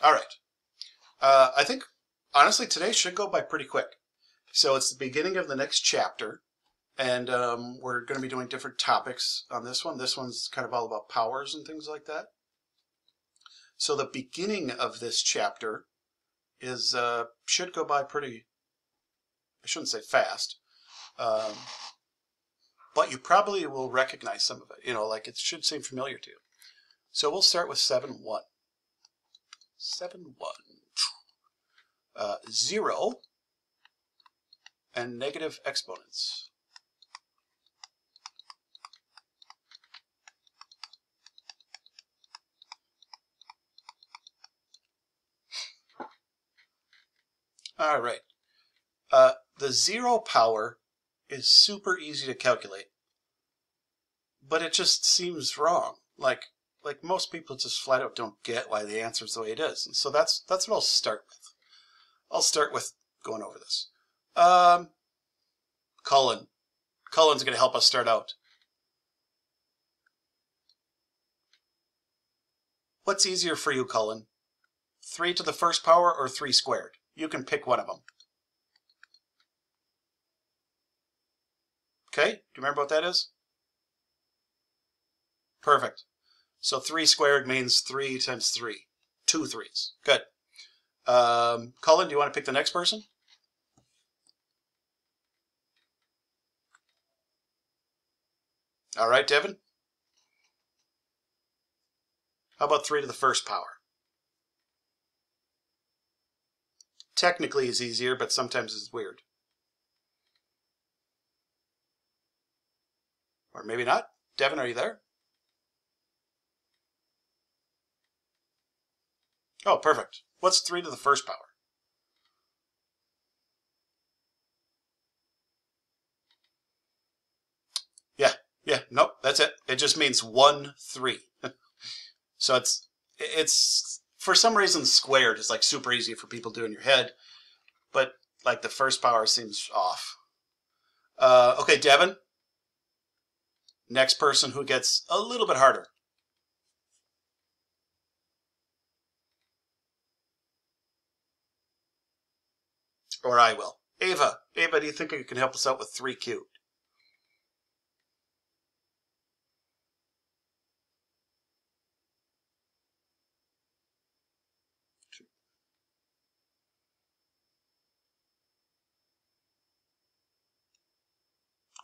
All right. I think, honestly, today should go by pretty quick. So it's the beginning of the next chapter, and we're going to be doing different topics on this one. This one's kind of all about powers and things like that. So the beginning of this chapter is should go by pretty, I shouldn't say fast, but you probably will recognize some of it. You know, like it should seem familiar to you. So we'll start with 7-1. 7-1. 0 and negative exponents. All right. The 0 power is super easy to calculate, but it just seems wrong. Like most people just flat out don't get why the answer is the way it is. And so that's what I'll start with. I'll start with going over this. Cullen's going to help us start out. What's easier for you, Cullen? 3 to the first power or 3 squared? You can pick one of them. Okay, do you remember what that is? Perfect. So 3 squared means 3 times 3. 2 3s. Good. Cullen, do you want to pick the next person? All right, Devin. How about 3 to the first power? Technically is easier, but sometimes it's weird. Or maybe not. Devin, are you there? Oh, perfect. What's 3 to the first power? Yeah, nope, that's it. It just means 1 3. So it's for some reason squared is like super easy for people to do in your head, but like the first power seems off. Okay, Devin. Next person who gets a little bit harder. Or I will. Ava. Ava, do you think you can help us out with 3 cubed?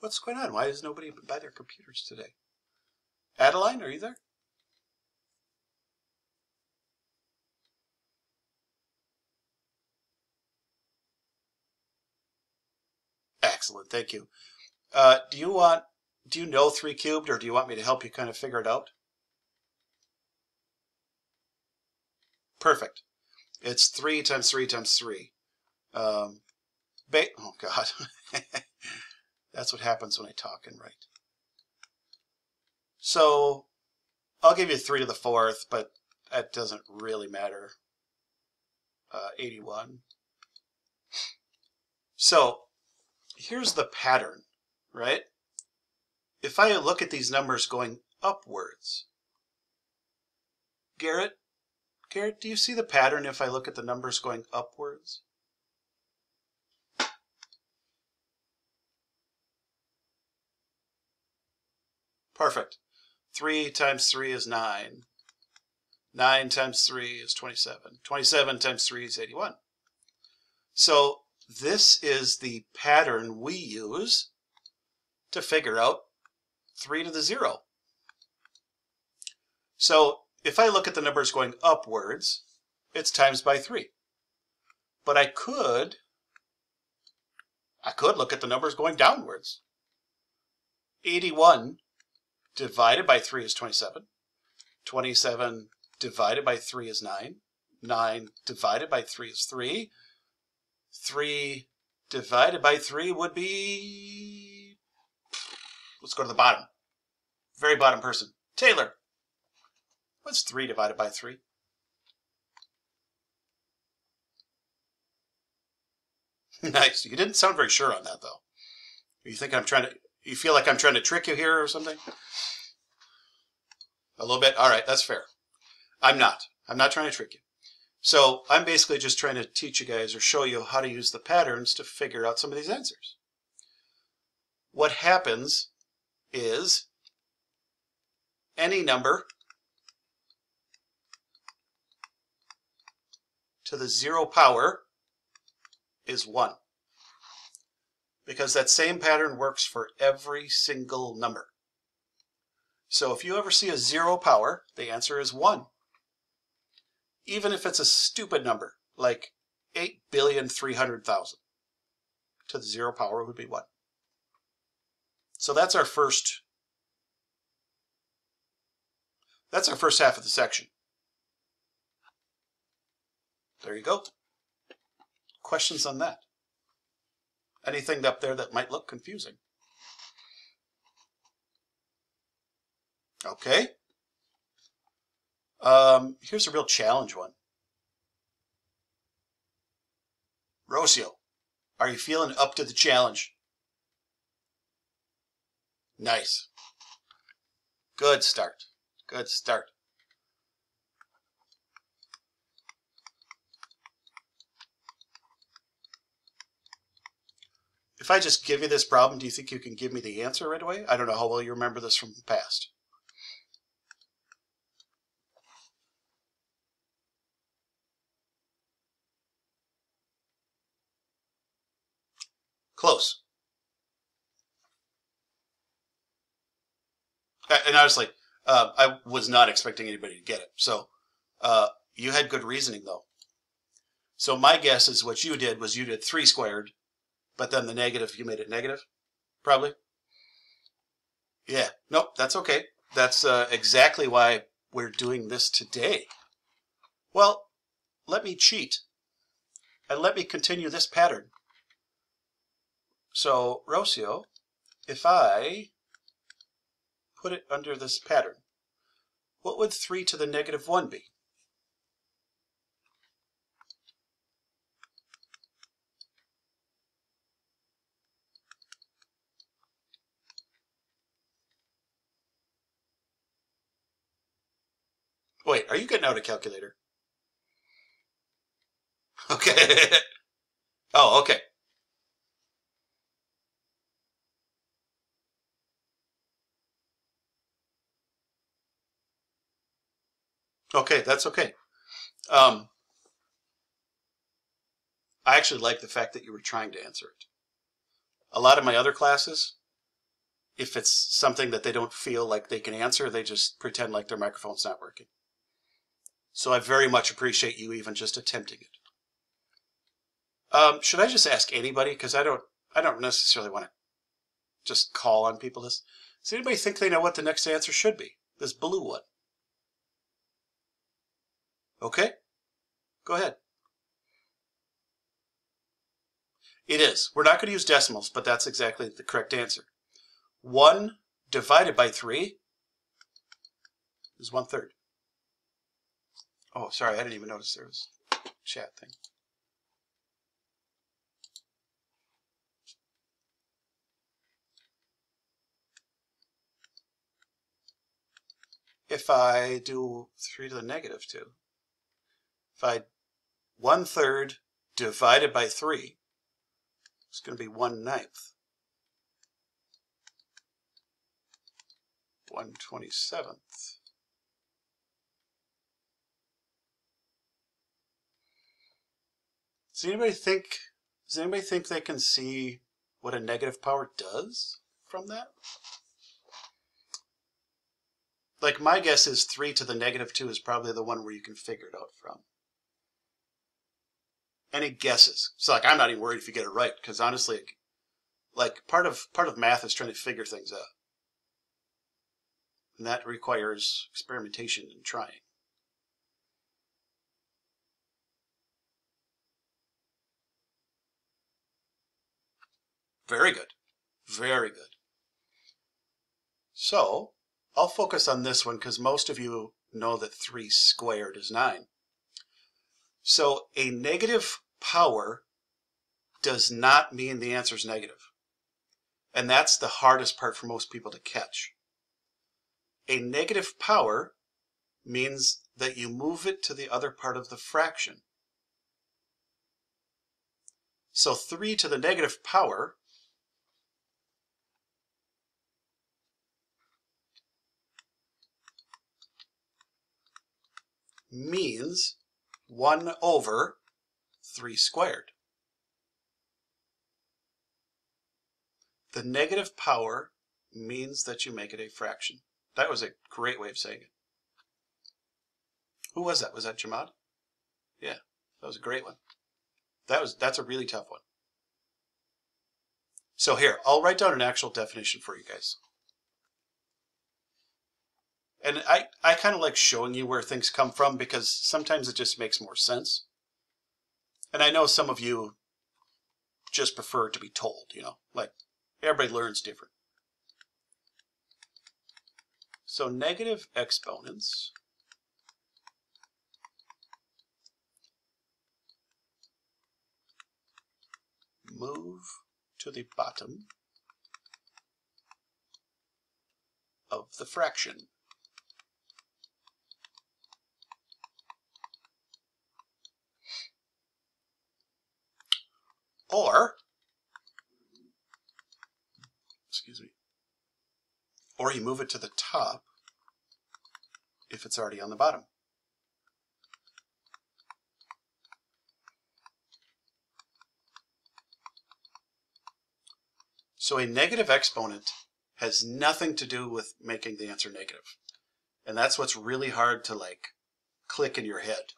What's going on? Why is nobody by their computers today? Adeline, are you there? Excellent, thank you. Do you know 3 cubed, or do you want me to help you kind of figure it out? Perfect. It's 3 times 3 times 3. Oh God. That's what happens when I talk and write. So I'll give you 3 to the 4th, but that doesn't really matter. 81. So here's the pattern, right? If I look at these numbers going upwards, Garrett, do you see the pattern if I look at the numbers going upwards? Perfect. 3 times 3 is 9. 9 times 3 is 27. 27 times 3 is 81. So this is the pattern we use to figure out 3 to the 0. So if I look at the numbers going upwards, it's times by 3. But I could look at the numbers going downwards. 81 divided by 3 is 27. 27 divided by 3 is 9. 9 divided by 3 is 3. 3 divided by 3 would be... Let's go to the bottom. Very bottom person. Taylor. What's 3 divided by 3? Nice. You didn't sound very sure on that, though. You think you feel like I'm trying to trick you here or something? A little bit? All right, that's fair. I'm not trying to trick you. So I'm basically just trying to teach you guys or show you how to use the patterns to figure out some of these answers. What happens is any number to the 0 power is 1. Because that same pattern works for every single number. So if you ever see a 0 power, the answer is 1. Even if it's a stupid number, like 8,300,000, to the 0 power would be 1. So that's our first half of the section. There you go. Questions on that? Anything up there that might look confusing? Okay. Here's a real challenge one. Rocio, are you feeling up to the challenge? Nice. Good start. Good start. If I just give you this problem, do you think you can give me the answer right away? I don't know how well you remember this from the past. Close. And honestly, I was not expecting anybody to get it. So you had good reasoning, though. So my guess is what you did was you did 3 squared, but then the negative, you made it negative, probably. Yeah, nope, that's okay. That's exactly why we're doing this today. Well, let me cheat, and let me continue this pattern. So, Rocio, if I put it under this pattern, what would 3 to the negative 1 be? Wait, are you getting out a calculator? Okay. Oh, okay. Okay, that's okay. I actually like the fact that you were trying to answer it. A lot of my other classes, if it's something that they don't feel like they can answer, they just pretend like their microphone's not working. So I very much appreciate you even just attempting it. Should I just ask anybody? Because I don't necessarily want to just call on people. Does anybody think they know what the next answer should be? This blue one. Okay, go ahead. It is. We're not going to use decimals, but that's exactly the correct answer. 1 divided by 3 is 1/3. Oh, sorry, I didn't even notice there was a chat thing. If I do 3 to the negative 2, if I 1/3 divided by 3, it's going to be 1/9. 1/27. Does anybody think they can see what a negative power does from that? Like, my guess is 3 to the negative 2 is probably the one where you can figure it out from. Any guesses? So, like, I'm not even worried if you get it right, because honestly, like, part of math is trying to figure things out. And that requires experimentation and trying. Very good. Very good. So, I'll focus on this one because most of you know that 3 squared is 9. So, a negative power does not mean the answer is negative. And that's the hardest part for most people to catch. A negative power means that you move it to the other part of the fraction. So 3 to the negative power means 1 over 3 squared. The negative power means that you make it a fraction. That was a great way of saying it. Who was that? Was that Jamad? Yeah, that was a great one. That's a really tough one. So here, I'll write down an actual definition for you guys. And I kind of like showing you where things come from because sometimes it just makes more sense. And I know some of you just prefer to be told, you know, like everybody learns different. So negative exponents move to the bottom of the fraction. Or you move it to the top if it's already on the bottom. So a negative exponent has nothing to do with making the answer negative. And that's what's really hard to like click in your head.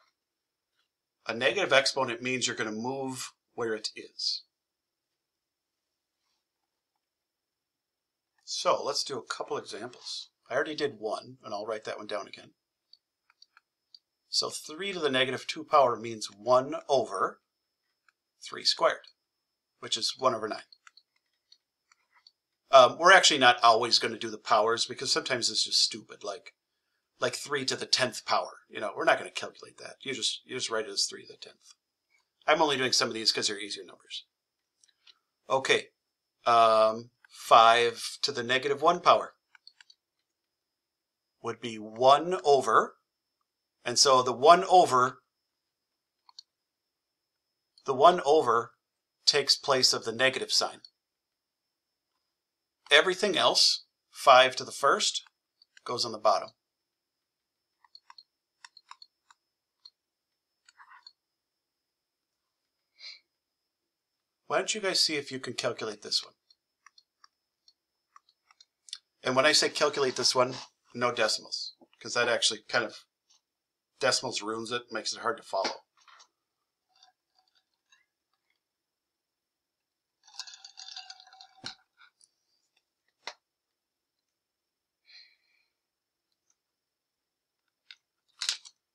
A negative exponent means you're going to move where it is. So let's do a couple examples. I already did one, and I'll write that one down again. So 3 to the negative 2 power means 1 over 3 squared, which is 1 over 9. We're actually not always going to do the powers because sometimes it's just stupid, like 3 to the 10th power. You know, we're not going to calculate that. You just write it as 3 to the 10th. I'm only doing some of these because they're easier numbers. Okay, 5 to the negative 1 power would be 1 over, and so the 1 over takes place of the negative sign. Everything else, 5 to the first, goes on the bottom. Why don't you guys see if you can calculate this one? And when I say calculate this one, no decimals, because that actually kind of, decimals ruins it, makes it hard to follow.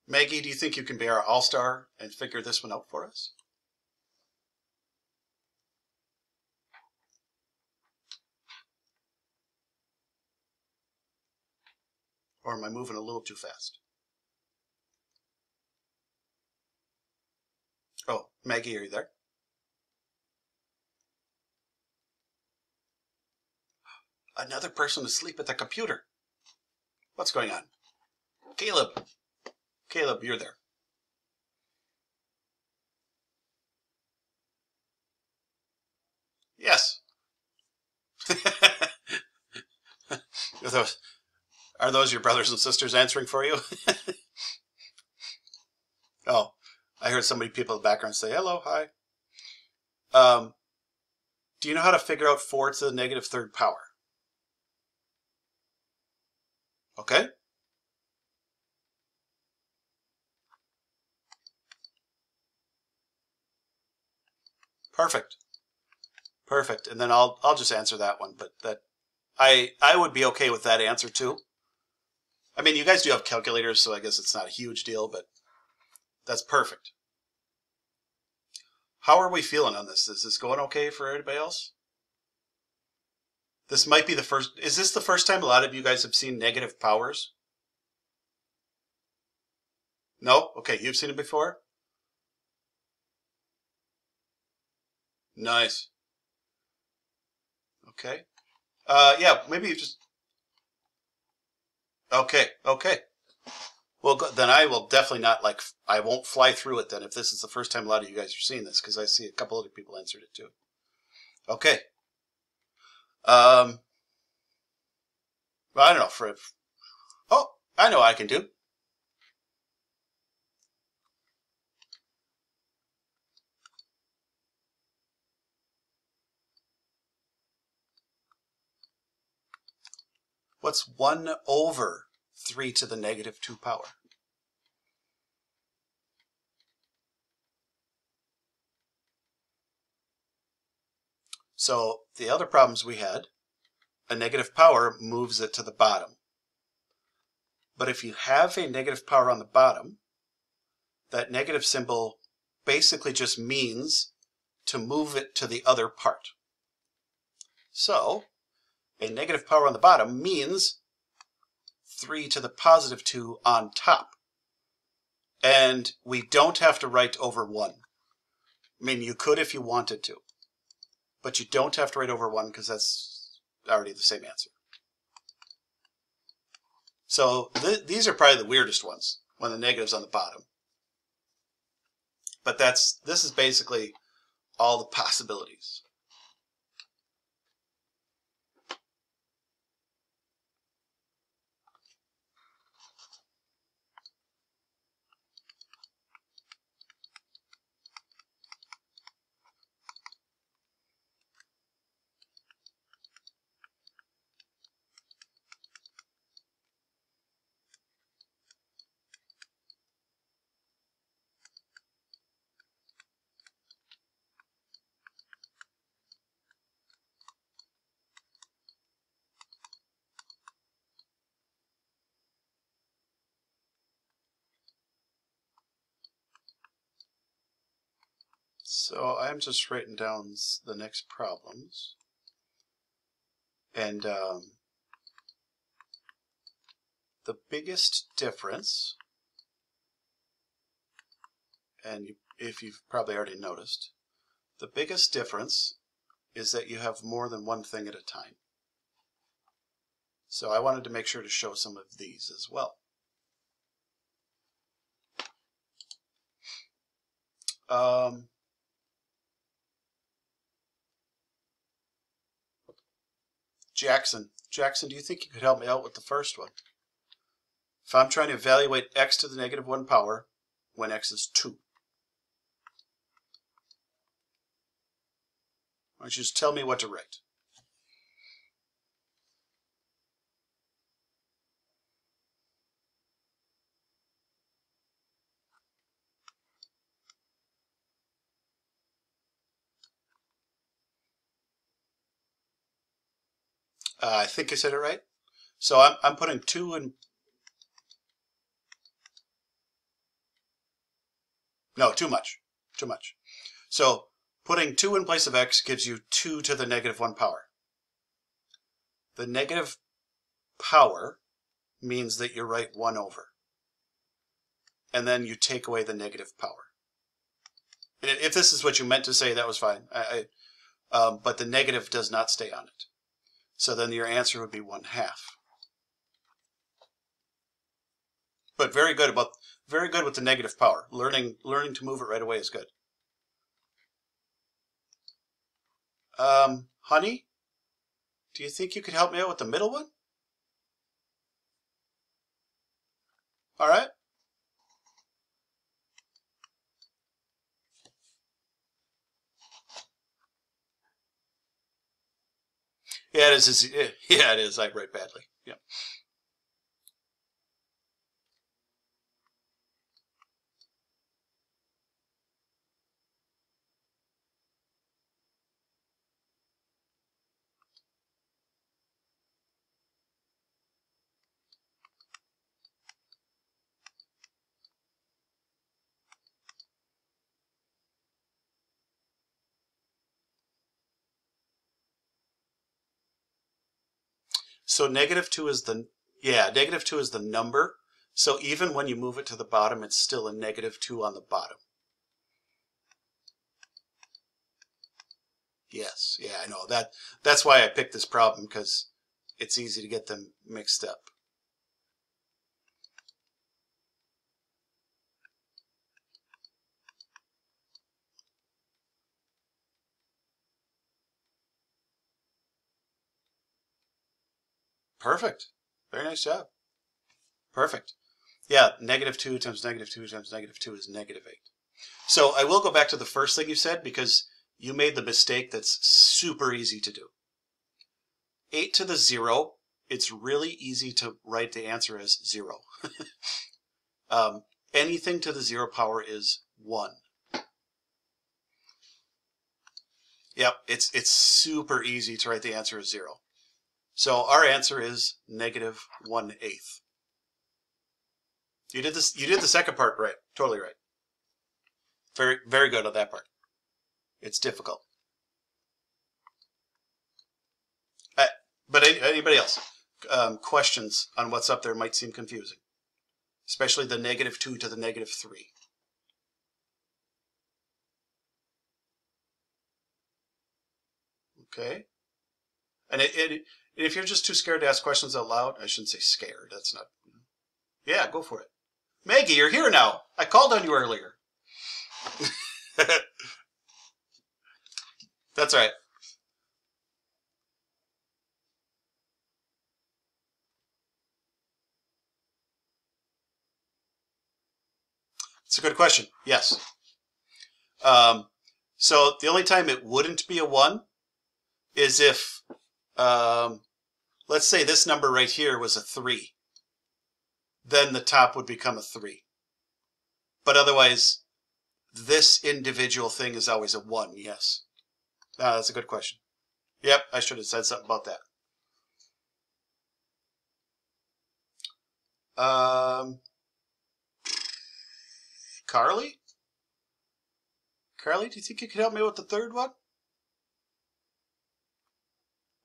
Maggie, do you think you can be our all-star and figure this one out for us? Or am I moving a little too fast? Oh, Maggie, are you there? Another person asleep at the computer. What's going on? Caleb. Caleb, you're there. Yes. Are those your brothers and sisters answering for you? Oh, I heard people in the background say, hello, hi. Do you know how to figure out 4 to the negative 3rd power? Okay. Perfect. Perfect. And then I'll just answer that one, but that I would be okay with that answer too. I mean, you guys do have calculators, so I guess it's not a huge deal, but that's perfect. How are we feeling on this? Is this going okay for anybody else? This might be the first. Is this the first time a lot of you guys have seen negative powers? No? Okay, you've seen it before? Nice. Okay. Yeah, maybe you just... Okay, okay. Well, then I will definitely not, like, I won't fly through it then if this is the first time a lot of you guys are seeing this, because I see a couple other people answered it too. Okay. Well, I don't know. Oh, I know what I can do. What's 1 over 3 to the negative 2 power? So the other problems we had, a negative power moves it to the bottom. But if you have a negative power on the bottom, that negative symbol basically just means to move it to the other part. So a negative power on the bottom means 3 to the positive 2 on top. And we don't have to write over 1. I mean, you could if you wanted to, but you don't have to write over 1 because that's already the same answer. So these are probably the weirdest ones when the negative's on the bottom. But this is basically all the possibilities. So I'm just writing down the next problems. And the biggest difference, and if you've probably already noticed, the biggest difference is that you have more than one thing at a time. So I wanted to make sure to show some of these as well. Jackson, do you think you could help me out with the first one? If I'm trying to evaluate x to the negative 1 power when x is 2. Why don't you just tell me what to write? I think I said it right. So I'm putting 2 in. No, too much. Too much. So putting 2 in place of x gives you 2 to the negative 1 power. The negative power means that you write 1 over. And then you take away the negative power. If this is what you meant to say, that was fine. But the negative does not stay on it. So then your answer would be 1/2. But very good with the negative power. Learning to move it right away is good. Honey, do you think you could help me out with the middle one? All right. Yeah, it is. Yeah, it is. I write badly. Yeah. So -2 is -2 is the number. So even when you move it to the bottom, it's still a -2 on the bottom. Yes, yeah, I know that. That's why I picked this problem, because it's easy to get them mixed up. Perfect. Very nice job. Perfect. Yeah, -2 times -2 times -2 is -8. So I will go back to the first thing you said because you made the mistake that's super easy to do. 8 to the 0, it's really easy to write the answer as 0. Anything to the 0 power is 1. Yep, it's super easy to write the answer as 0. So our answer is -1/8. You did this. You did the second part right. Totally right. Very, very good on that part. It's difficult. But anybody else? Questions on what's up there might seem confusing, especially the -2 to the -3. Okay. And if you're just too scared to ask questions out loud, I shouldn't say scared. That's not. Yeah, go for it. Maggie, you're here now. I called on you earlier. That's right. It's a good question. Yes. So the only time it wouldn't be a 1 is if, let's say this number right here was a 3. Then the top would become a 3. But otherwise, this individual thing is always a 1, yes. That's a good question. Yep, I should have said something about that. Carly? Carly, do you think you could help me with the third one?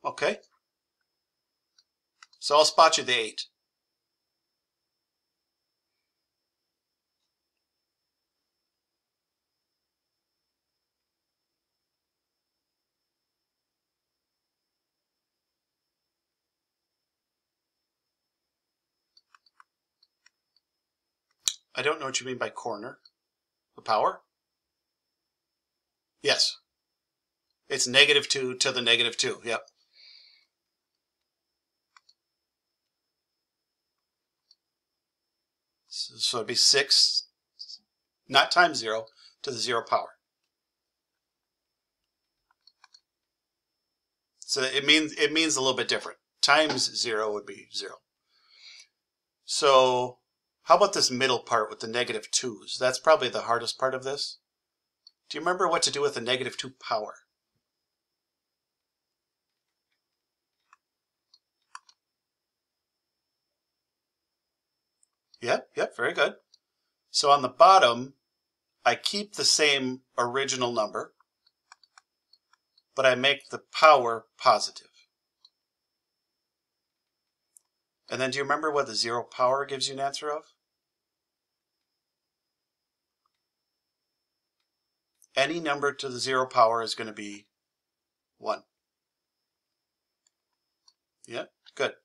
Okay. So I'll spot you the 8. I don't know what you mean by corner. The power? Yes. It's -2 to the -2. Yep. So it'd be 6, not times 0, to the 0 power. So it means a little bit different. Times 0 would be 0. So how about this middle part with the -2's? That's probably the hardest part of this. Do you remember what to do with the -2 power? Yep, very good. So on the bottom, I keep the same original number, but I make the power positive. And then do you remember what the 0 power gives you an answer of? Any number to the 0 power is going to be 1. Yeah, good.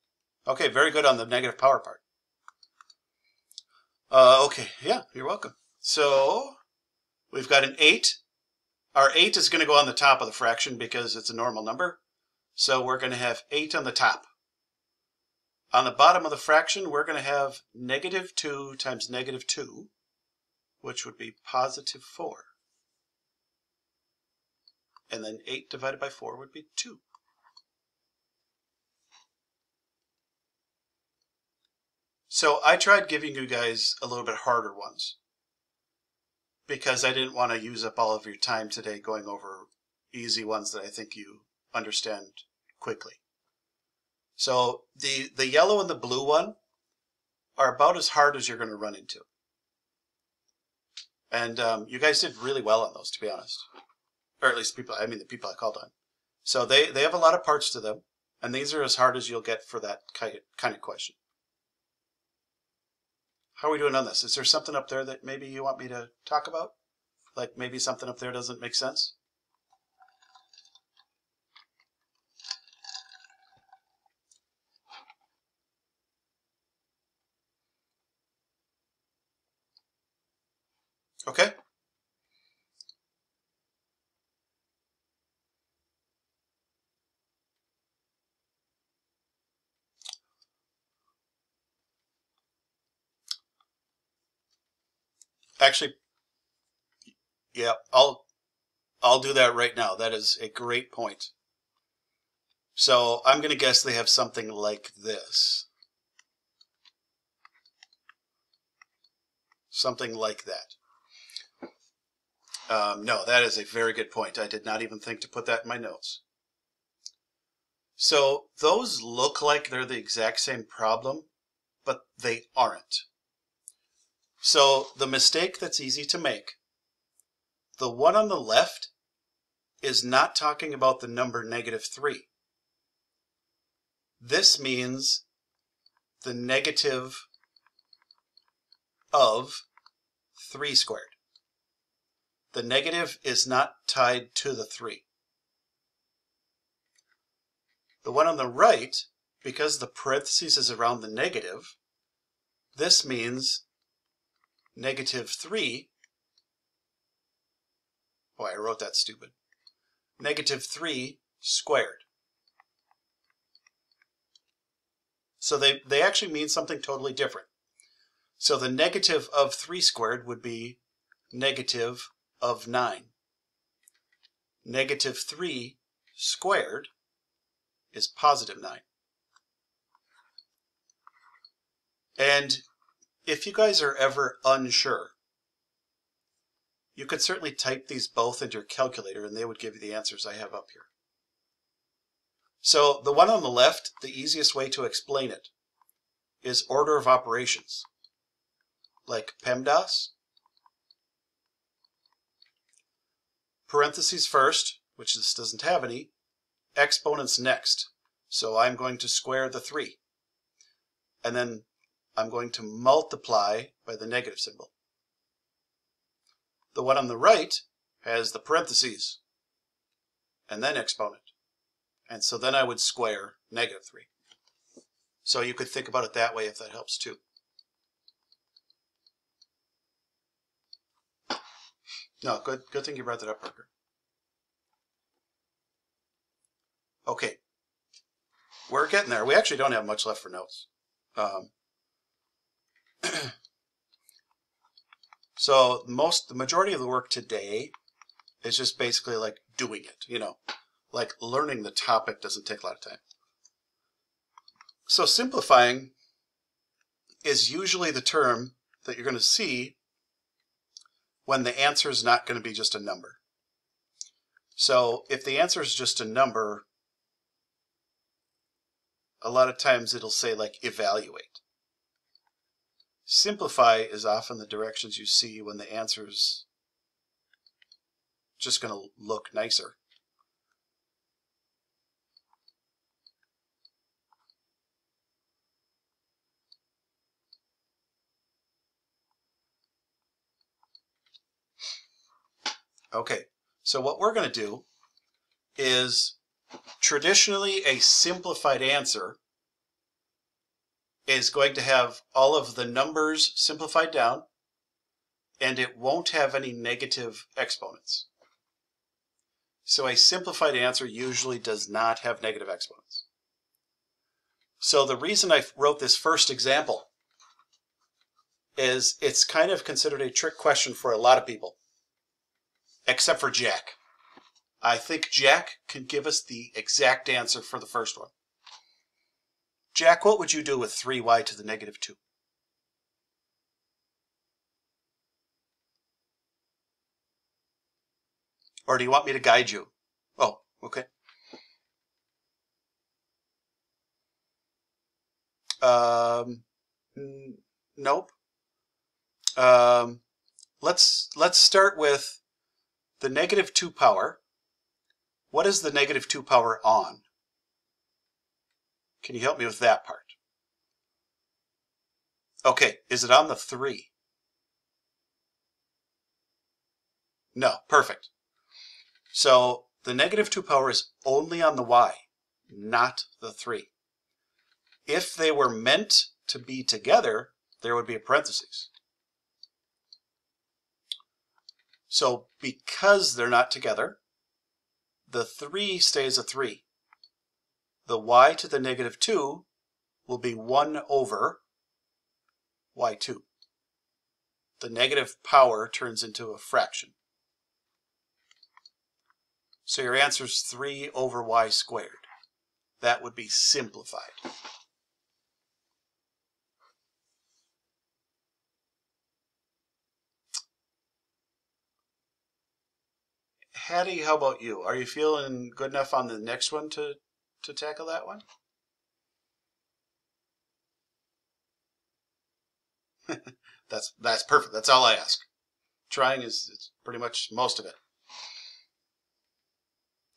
Okay, very good on the negative power part. Okay, yeah, you're welcome. So we've got an 8. Our 8 is going to go on the top of the fraction because it's a normal number. So we're going to have 8 on the top. On the bottom of the fraction, we're going to have -2 times -2, which would be +4. And then 8 divided by 4 would be 2. So I tried giving you guys a little bit harder ones because I didn't want to use up all of your time today going over easy ones that I think you understand quickly. So the yellow and the blue one are about as hard as you're going to run into. And you guys did really well on those, to be honest. Or at least the people I called on. So they have a lot of parts to them, and these are as hard as you'll get for that kind of question. How are we doing on this? Is there something up there that maybe you want me to talk about? Like maybe something up there doesn't make sense? Okay. Actually, yeah, I'll do that right now. That is a great point. So I'm going to guess they have something like this. Something like that. No, that is a very good point. I did not even think to put that in my notes. So those look like they're the exact same problem, but they aren't. So the mistake that's easy to make, the one on the left is not talking about the number -3. This means the negative of 3 squared. The negative is not tied to the 3. The one on the right, because the parentheses is around the negative, this means -3. Oh, I wrote that stupid. -3 squared. So they actually mean something totally different. So the negative of 3 squared would be negative of 9. -3 squared is +9. And if you guys are ever unsure, you could certainly type these both into your calculator and they would give you the answers I have up here. So the one on the left, the easiest way to explain it is order of operations, like PEMDAS. Parentheses first, which this doesn't have any, exponents next. So I'm going to square the 3. And then I'm going to multiply by the negative symbol. The one on the right has the parentheses and then exponent. And so then I would square -3. So you could think about it that way if that helps too. No, good thing you brought that up, Parker. Okay, we're getting there. We actually don't have much left for notes. So the majority of the work today is just basically like doing it, like learning the topic doesn't take a lot of time. So simplifying is usually the term that you're going to see when the answer is not going to be just a number. So if the answer is just a number, a lot of times it'll say like evaluate. Simplify is often the directions you see when the answer's just going to look nicer. Okay, so what we're going to do is traditionally a simplified answer is going to have all of the numbers simplified down and it won't have any negative exponents. So a simplified answer usually does not have negative exponents. So the reason I wrote this first example is it's kind of considered a trick question for a lot of people, except for Jack. I think Jack can give us the exact answer for the first one. Jack, what would you do with 3y to the -2? Or do you want me to guide you? Oh, okay. Nope. Let's start with the -2 power. What is the -2 power on? Can you help me with that part? Okay, is it on the 3? No, perfect. So the -2 power is only on the y, not the 3. If they were meant to be together, there would be a parentheses. So because they're not together, the 3 stays a 3. The y to the -2 will be 1 over y2. the negative power turns into a fraction. So your answer is 3 over y squared. That would be simplified. Hattie, how about you? Are you feeling good enough on the next one to tackle that one? That's perfect. That's all I ask. Trying is pretty much most of it.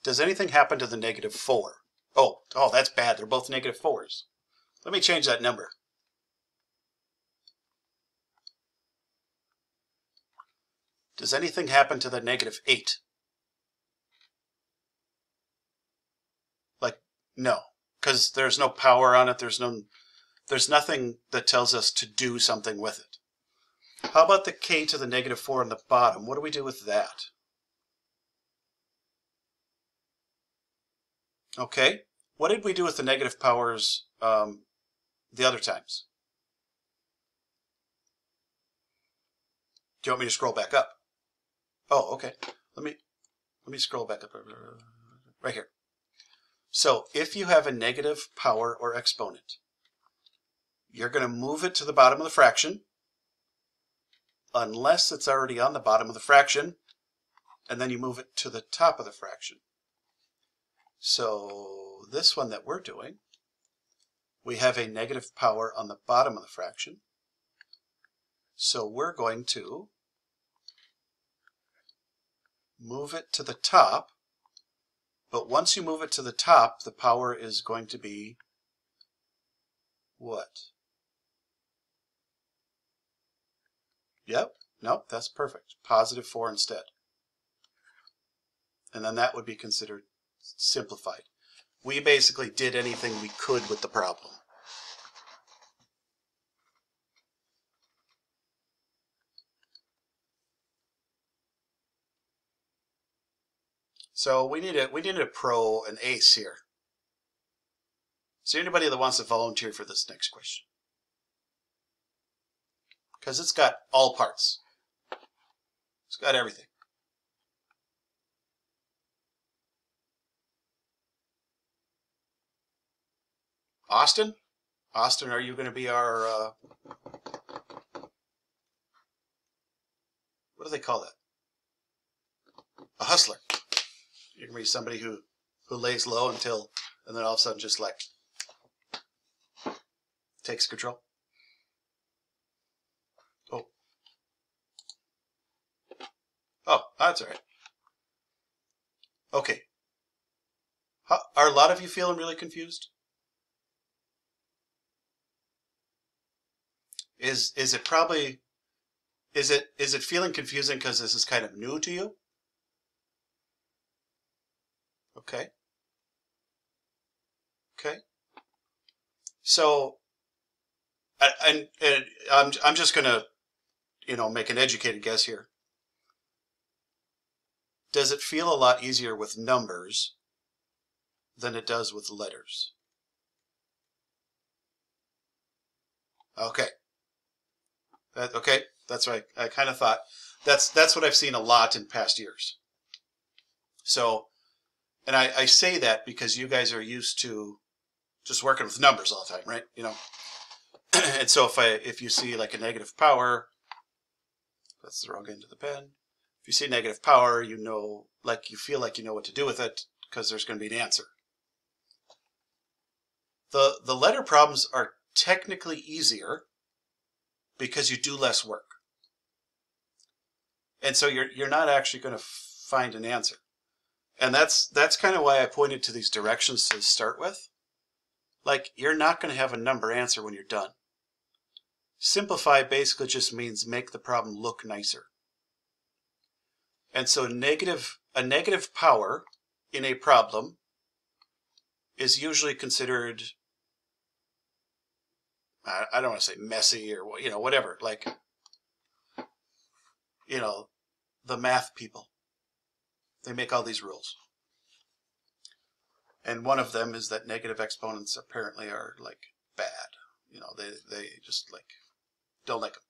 Does anything happen to the negative 4? Oh, that's bad. They're both negative 4s. Let me change that number. Does anything happen to the negative 8? Like, no, because there's no power on it. There's nothing that tells us to do something with it. How about the k to the negative 4 on the bottom? What do we do with that? Okay. What did we do with the negative powers the other times? Do you want me to scroll back up? Oh, okay. Let me scroll back up right here. So if you have a negative power or exponent, you're going to move it to the bottom of the fraction unless it's already on the bottom of the fraction, and then you move it to the top of the fraction. So this one that we're doing, we have a negative power on the bottom of the fraction. So we're going to move it to the top, but once you move it to the top, the power is going to be what? Yep, nope, that's perfect. Positive 4 instead. And then that would be considered simplified. We basically did anything we could with the problem. So we needed a pro, an ace here. Is there anybody that wants to volunteer for this next question? Because it's got all parts. It's got everything. Austin? Austin, are you going to be our, what do they call that? A hustler. You're going to be somebody who lays low and then all of a sudden just like takes control. Oh, that's all right. Okay. Are a lot of you feeling really confused? Is it probably, is it feeling confusing because this is kind of new to you? Okay. Okay. So, and I'm just gonna, make an educated guess here. Does it feel a lot easier with numbers than it does with letters? Okay. Okay, that's right. I kind of thought that's what I've seen a lot in past years. So, and I say that because you guys are used to just working with numbers all the time, right? And so if you see like a negative power, that's the wrong end of the pen. If you see negative power, you feel like you know what to do with it because there's going to be an answer. The letter problems are technically easier because you do less work. And so you're not actually going to find an answer. And that's kind of why I pointed to these directions to start with. Like, you're not going to have a number answer when you're done. Simplify basically just means make the problem look nicer. And so a negative power in a problem is usually considered, I don't want to say messy or, whatever, like, the math people. They make all these rules. And one of them is that negative exponents apparently are, like, bad. They just, like, don't like them.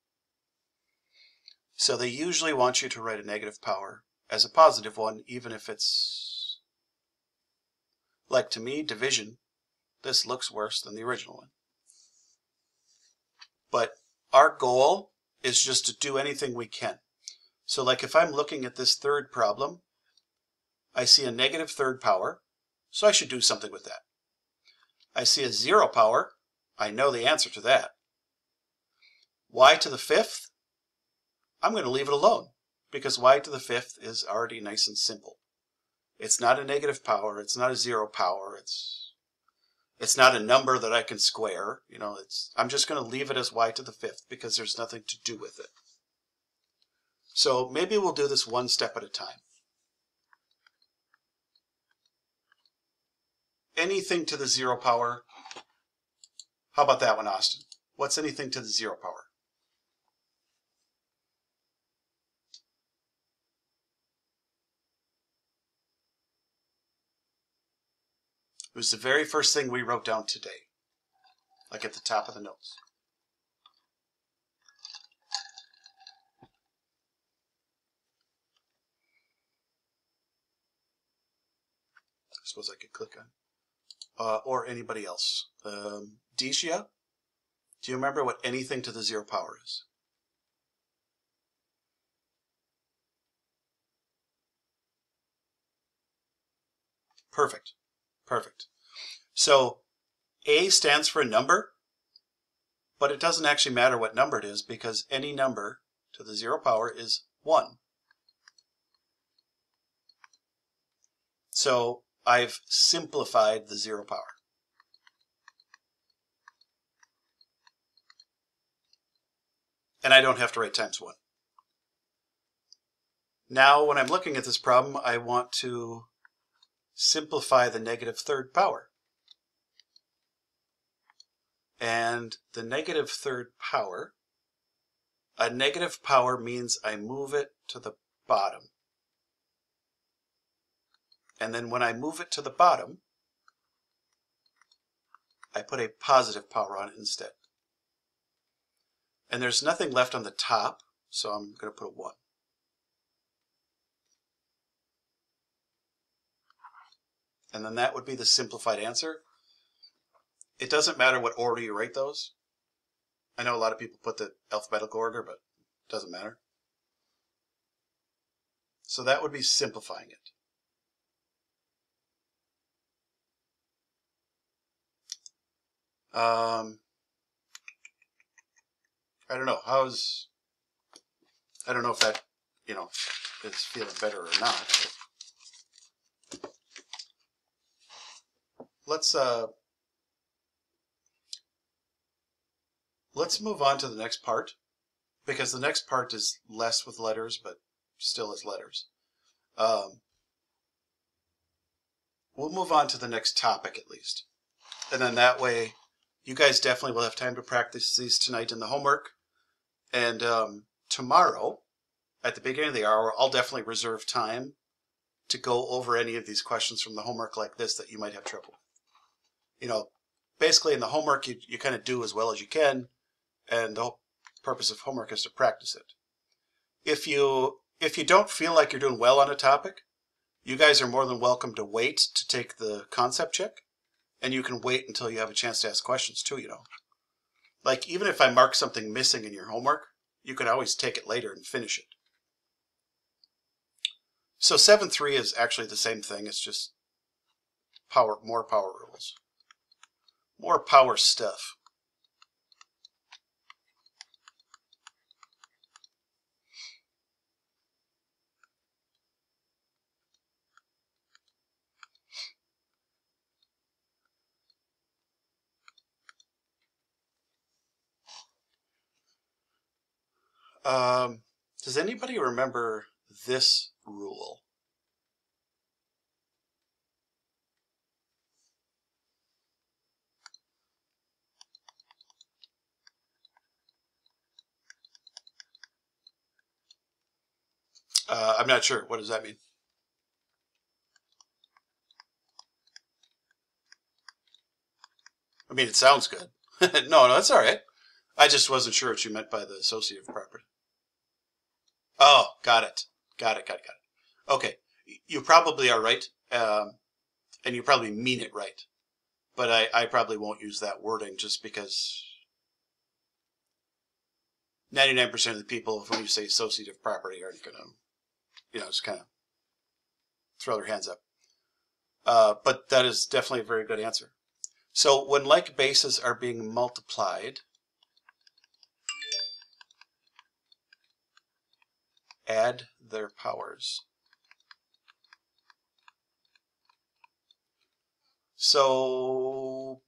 So they usually want you to write a negative power as a positive one, even if it's, like to me, division. This looks worse than the original one. But our goal is just to do anything we can. So like if I'm looking at this third problem, I see a negative third power, so I should do something with that. I see a 0 power, I know the answer to that. Y to the 5th, I'm going to leave it alone, because y to the 5th is already nice and simple. It's not a negative power, it's not a 0 power, it's not a number that I can square. You know, I'm just going to leave it as y to the 5th because there's nothing to do with it. So maybe we'll do this one step at a time. Anything to the 0 power. How about that one, Austin? What's anything to the 0 power? It was the very first thing we wrote down today, like at the top of the notes. I suppose I could click on. Or anybody else. Decia, do you remember what anything to the 0 power is? Perfect. Perfect. So A stands for a number, but it doesn't actually matter what number it is because any number to the 0 power is 1. So I've simplified the 0 power. And I don't have to write times 1. Now when I'm looking at this problem, I want to simplify the negative third power. And the negative third power, a negative power means I move it to the bottom. And then when I move it to the bottom, I put a positive power on it instead. And there's nothing left on the top, so I'm going to put a 1. And then that would be the simplified answer. It doesn't matter what order you write those. I know a lot of people put the alphabetical order, but it doesn't matter. So that would be simplifying it. I don't know. I don't know if that, is feeling better or not. Let's move on to the next part, because the next part is less with letters, but still is letters. We'll move on to the next topic at least. And then that way, you guys definitely will have time to practice these tonight in the homework. And tomorrow, at the beginning of the hour, I'll definitely reserve time to go over any of these questions from the homework like this that you might have trouble with. Basically in the homework, you kind of do as well as you can, and the whole purpose of homework is to practice it. If you don't feel like you're doing well on a topic, you guys are more than welcome to wait to take the concept check, and you can wait until you have a chance to ask questions too, Like even if I mark something missing in your homework, you can always take it later and finish it. So 7.3 is actually the same thing, it's just more power rules. More power stuff. Does anybody remember this rule? I'm not sure. What does that mean? I mean, it sounds good. No, that's all right. I just wasn't sure what you meant by the associative property. Oh, got it. Got it. Okay, you probably are right, and you probably mean it right. But I probably won't use that wording just because 99% of the people, when you say associative property, aren't going to, just kind of throw their hands up. But that is definitely a very good answer. So when like bases are being multiplied, add their powers. So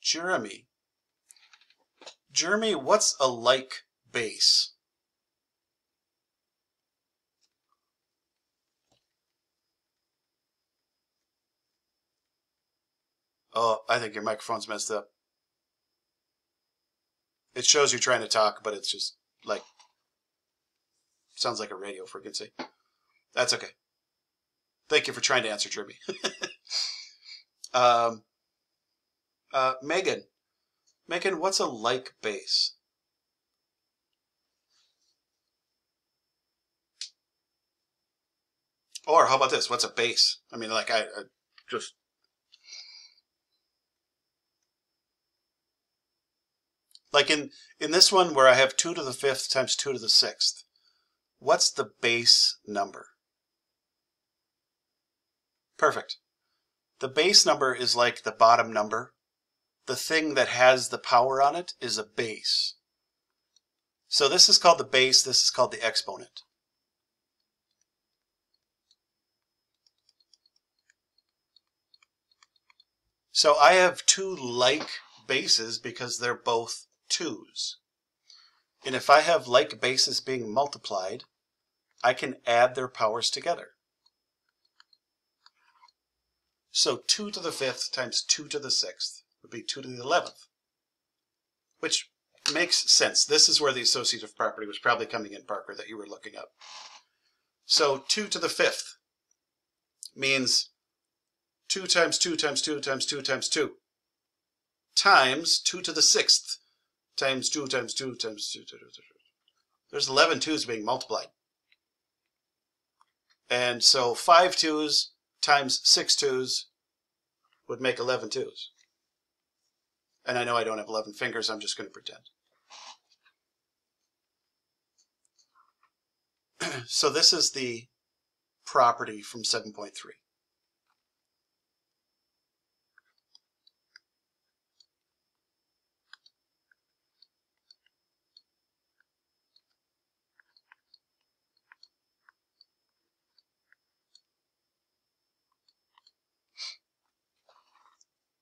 Jeremy, what's a like base? Oh, I think your microphone's messed up. It shows you're trying to talk, but it's just like, sounds like a radio frequency. That's okay. Thank you for trying to answer, Jeremy. Megan, what's a like base? Or how about this? What's a base? I mean, like I just... Like in this one where I have 2 to the 5th times 2 to the 6th, what's the base number? Perfect. The base number is like the bottom number. The thing that has the power on it is a base. So this is called the base, this is called the exponent. So I have 2 like bases because they're both 2's. And if I have like bases being multiplied, I can add their powers together. So 2 to the 5th times 2 to the 6th would be 2 to the 11th, which makes sense. This is where the associative property was probably coming in, Parker, that you were looking up. So 2 to the 5th means 2 times 2 times 2 times 2 times 2 times 2 to the 6th times 2 times 2 times 2. There's 11 2's being multiplied. And so 5 2's times 6 2's would make 11 2's. And I know I don't have 11 fingers, I'm just going to pretend. So this is the property from 7.3.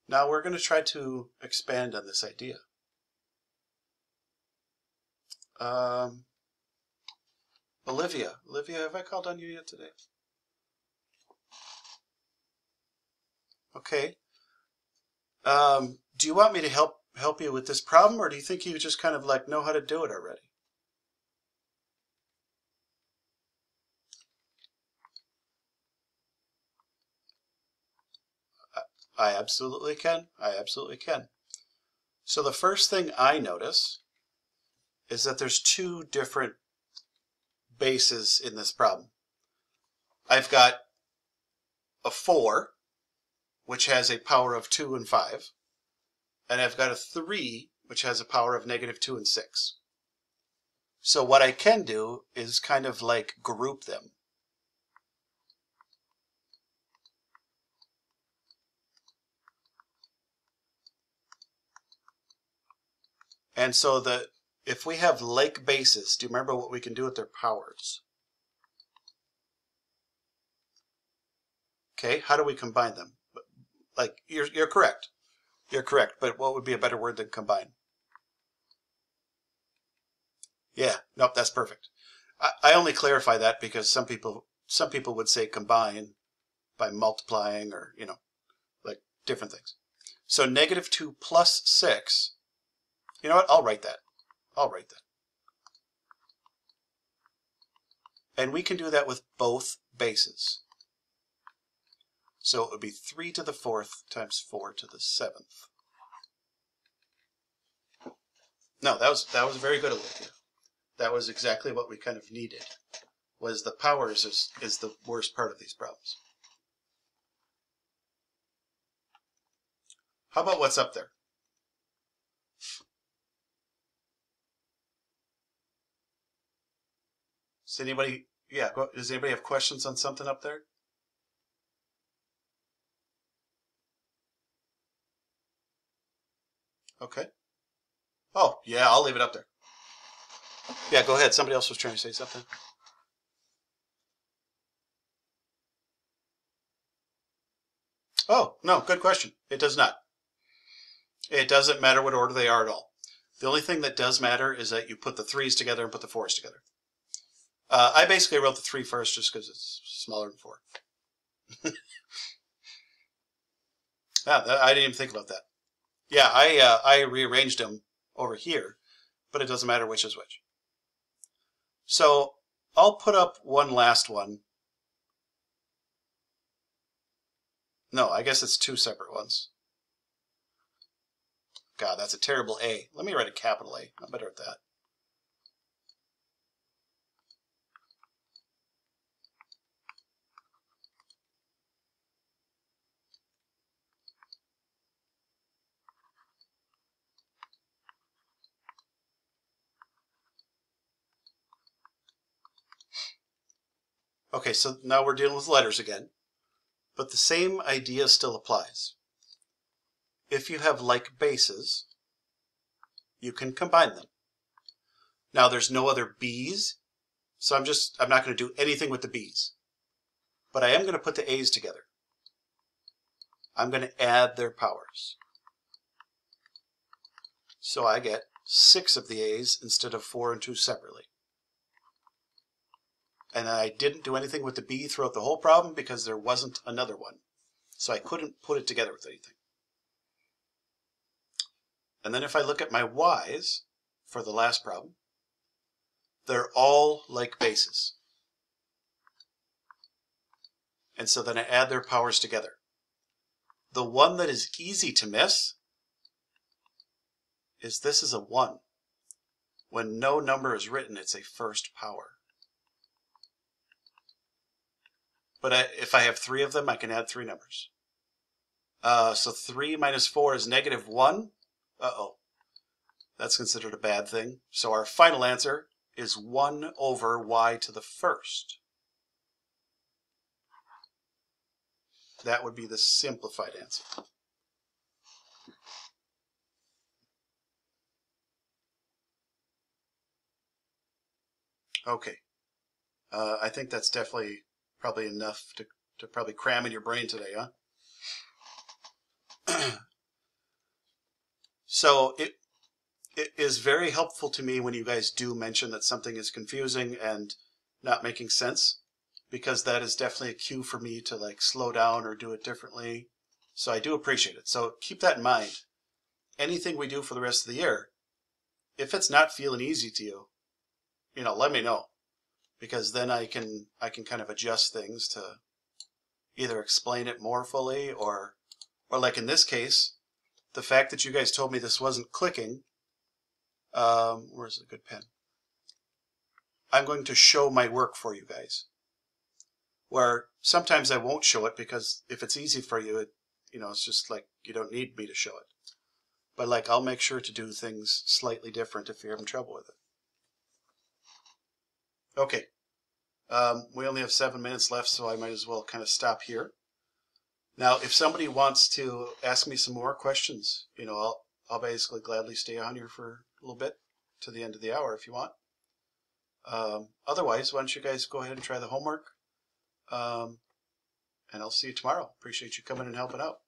Now we're going to try to expand on this idea. Olivia, have I called on you yet today? Okay. Do you want me to help you with this problem, or do you think you just kind of like know how to do it already? I absolutely can. So the first thing I notice is that there's 2 different bases in this problem. I've got a 4, which has a power of 2 and 5, and I've got a 3, which has a power of -2 and 6. So what I can do is kind of like group them. And so if we have like bases, do you remember what we can do with their powers? Okay, how do we combine them? Like, you're correct. You're correct, but what would be a better word than combine? Yeah, nope, that's perfect. I only clarify that because some people would say combine by multiplying or, like different things. So -2 plus 6, you know what, I'll write that. And we can do that with both bases. So it would be 3 to the 4th times 4 to the 7th. No, that was very good, Olivia. That was exactly what we kind of needed. Was the powers is the worst part of these problems. How about what's up there? Does anybody, yeah, does anybody have questions on something up there? Okay. Oh, yeah, I'll leave it up there. Yeah, go ahead. Somebody else was trying to say something. Oh, no, good question. It does not. It doesn't matter what order they are at all. The only thing that does matter is that you put the 3's together and put the 4's together. I basically wrote the 3 first just because it's smaller than 4. I didn't even think about that. Yeah, I rearranged them over here, but it doesn't matter which is which. So I'll put up one last one. No, I guess it's 2 separate ones. God, that's a terrible A. Let me write a capital A. I'm better at that. Okay, so now we're dealing with letters again, but the same idea still applies. If you have like bases, you can combine them. Now there's no other B's, so I'm not going to do anything with the B's, but I am going to put the A's together. I'm going to add their powers. So I get 6 of the A's instead of 4 and 2 separately. And I didn't do anything with the B throughout the whole problem because there wasn't another one. So I couldn't put it together with anything. And then if I look at my Y's for the last problem, they're all like bases. And so then I add their powers together. The one that is easy to miss is this is a 1. When no number is written, it's a first power. But if I have 3 of them, I can add 3 numbers. So 3 minus 4 is -1. Uh-oh. That's considered a bad thing. So our final answer is 1 over y to the first. That would be the simplified answer. Okay. I think that's definitely probably enough to probably cram in your brain today, huh? So it is very helpful to me when you guys do mention that something is confusing and not making sense, because that is definitely a cue for me to like slow down or do it differently. So I do appreciate it. So keep that in mind. Anything we do for the rest of the year, if it's not feeling easy to you, let me know, because then I can kind of adjust things to either explain it more fully or like in this case, the fact that you guys told me this wasn't clicking. Where's a good pen? I'm going to show my work for you guys. Where sometimes I won't show it because if it's easy for you, it's just like you don't need me to show it. But like I'll make sure to do things slightly different if you're having trouble with it. Okay. We only have 7 minutes left, so I might as well kind of stop here. Now, if somebody wants to ask me some more questions, I'll basically gladly stay on here for a little bit to the end of the hour if you want. Otherwise, why don't you guys go ahead and try the homework, and I'll see you tomorrow. Appreciate you coming and helping out.